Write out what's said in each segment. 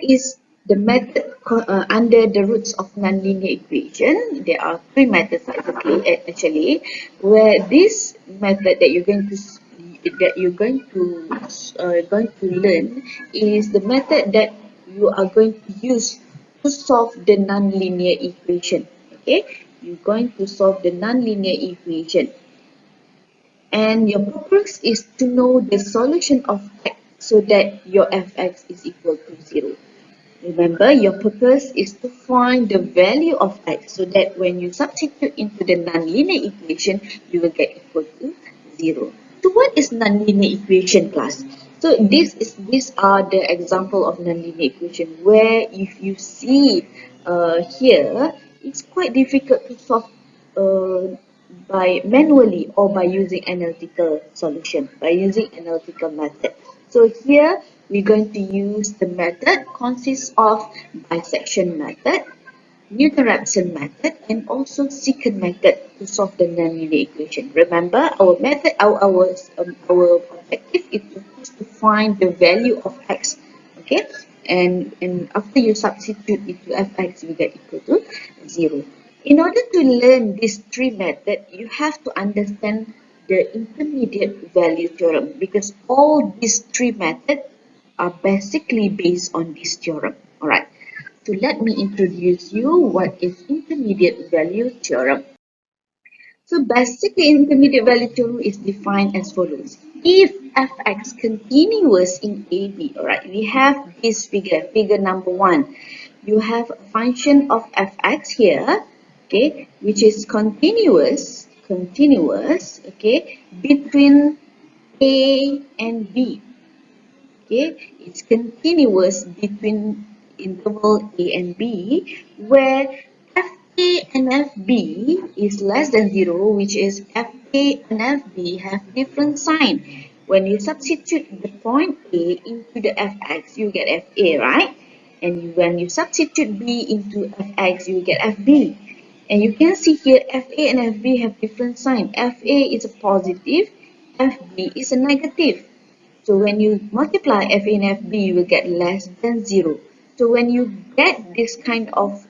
is the method under the roots of nonlinear equation. There are three methods actually, where this method that you're going to learn is the method that you are going to use to solve the nonlinear equation. Okay, you're going to solve the nonlinear equation, and your purpose is to know the solution of x so that your fx is equal to 0. Remember, your purpose is to find the value of x so that when you substitute into the nonlinear equation, you will get equal to 0. So what is nonlinear equation, class? So these are the example of nonlinear equation where if you see here, it's quite difficult to solve uh, by manually or by using analytical solution, by using analytical method. So here we're going to use the method consists of bisection method, Newton-Raphson method, and also secant method to solve the nonlinear equation. Remember, our method, our objective is to find the value of x. Okay, and after you substitute into fx, you get equal to 0. In order to learn these three methods, you have to understand the intermediate value theorem because all these three methods are basically based on this theorem. Alright, so let me introduce you what is intermediate value theorem. So basically, intermediate value theorem is defined as follows. If fx continuous in AB, alright, we have this figure number 1. You have a function of fx here, okay, which is continuous, okay, between A and B. Okay, it's continuous between interval A and B, where FA and FB is less than 0, which is FA and FB have different sign. When you substitute the point A into the Fx, you get FA, right? And when you substitute B into Fx, you get FB. And you can see here FA and FB have different sign. FA is a positive, FB is a negative. So when you multiply FA and FB, you will get less than 0. So when you get this kind of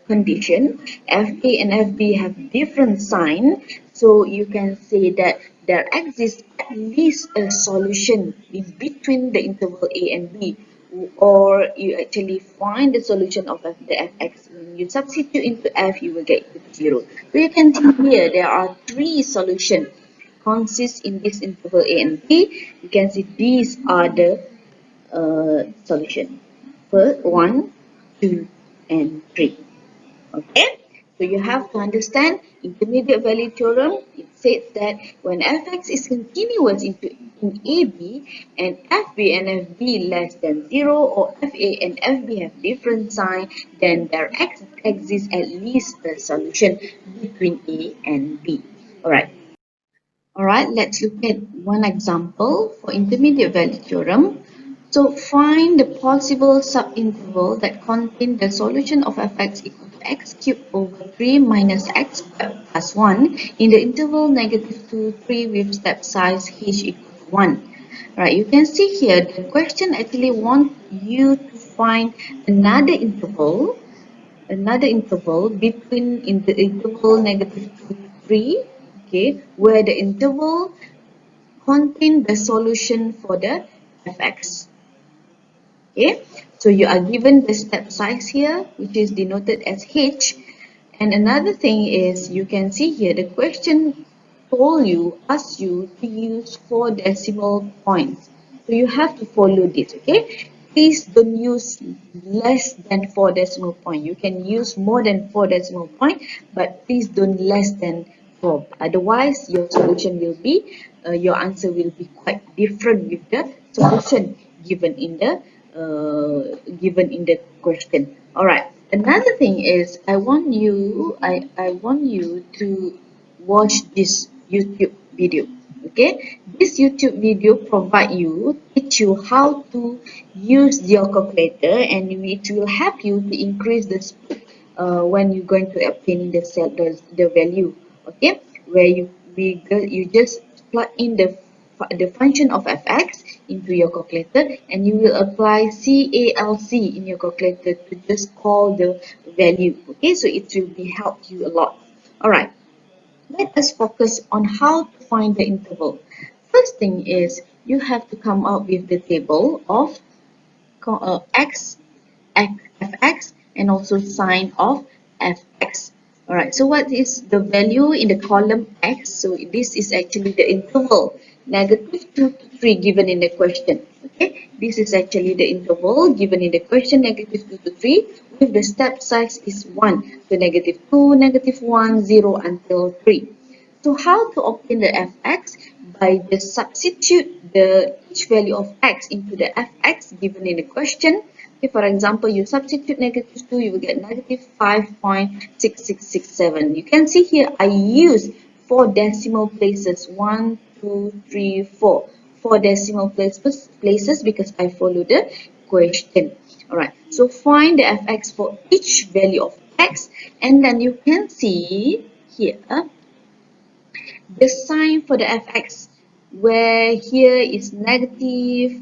condition, FA and FB have different sign. So you can say that there exists at least a solution in between the interval A and B, or you actually find the solution of the fx. When you substitute into f, you will get 0. So you can see here there are three solutions consists in this interval A and B. You can see these are the solution. First, 1, 2, and 3. Okay, so you have to understand intermediate value theorem. It says that when fx is continuous in AB and fb and fb less than 0, or fa and fb have different sign, then there exists at least a solution between A and B. Alright. Alright, let's look at one example for intermediate value theorem. So find the possible subinterval that contain the solution of fx equal to x cubed over 3 minus x squared plus 1 in the interval negative 2, 3 with step size h equal to 1. Right, you can see here the question actually wants you to find another interval between in the interval negative 2 to 3, okay, where the interval contain the solution for the fx. Okay, so you are given the step size here, which is denoted as h. And another thing is, you can see here the question asks you to use 4 decimal points. So you have to follow this, okay? Please don't use less than 4 decimal point. You can use more than 4 decimal point, but please don't less than 4. Otherwise, your solution will be, your answer will be quite different with the solution given in the question. All right. Another thing is, I want you to watch this YouTube video. Okay, this YouTube video teach you how to use your calculator, and it will help you to increase the speed when you're going to obtain the value. Okay, where you just plug in the function of fx into your calculator, and you will apply CALC in your calculator to just call the value. Okay, so it will be help you a lot. Alright, let us focus on how to find the interval. First thing is you have to come up with the table of x, fx, and also sine of fx. Alright, so what is the value in the column x? So this is actually the interval, -2 to 3 given in the question. Okay, this is actually the interval given in the question, -2 to 3, with the step size is 1. So -2, -1, 0 until 3. So how to obtain the fx? By just substitute the each value of x into the fx given in the question. Okay, for example, you substitute -2, you will get -5.6667. You can see here I use 4 decimal places, 1, 2, 3, 4. 4 decimal places because I follow the question. Alright, so find the fx for each value of x, and then you can see here the sign for the fx, where here is negative,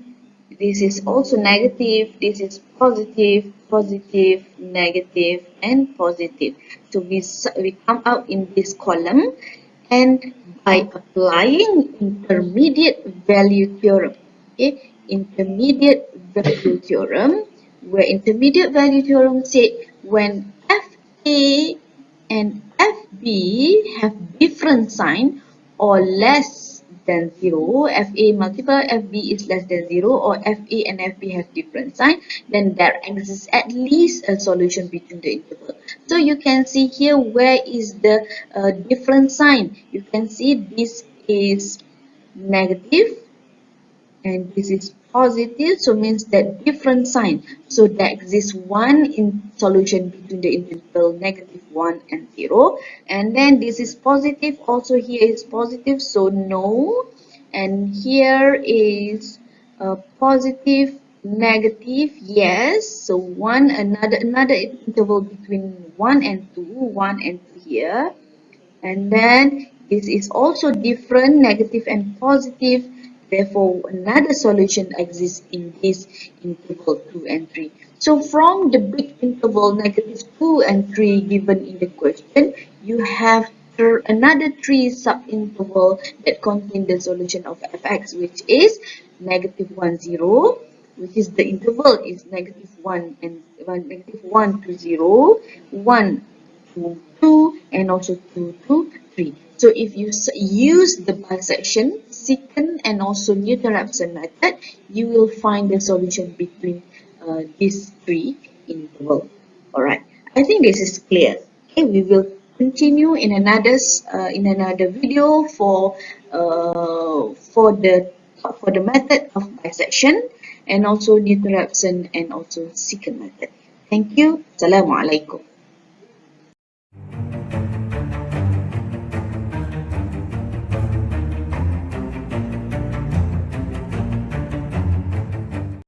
this is also negative, this is positive, positive, negative, and positive. So we come out in this column, and by applying intermediate value theorem, okay, intermediate value theorem, where intermediate value theorem said when fa and FB have different sign or less than 0, FA multiple FB is less than 0, or FA and FB have different sign, then there exists at least a solution between the interval. So you can see here where is the different sign. You can see this is negative and this is positive, so means that different sign. So there exists one in solution between the interval -1 and 0, and then this is positive, also here is positive, so no, and here is positive, negative, yes, so another interval between 1 and 2, 1 and 2 here, and then this is also different, negative and positive. Therefore, another solution exists in this interval 2 and 3. So from the big interval -2 and 3 given in the question, you have another 3 subinterval that contain the solution of fx, which is -1, 0, which is the interval is -1 and -1 to 0, 1 to 2, and also 2 to 3. So if you use the bisection, secant, and also Newton-Raphson method, you will find the solution between these three intervals. Alright, I think this is clear. Okay, we will continue in another video for the method of bisection, and also Newton-Raphson, and also secant method. Thank you. Assalamualaikum.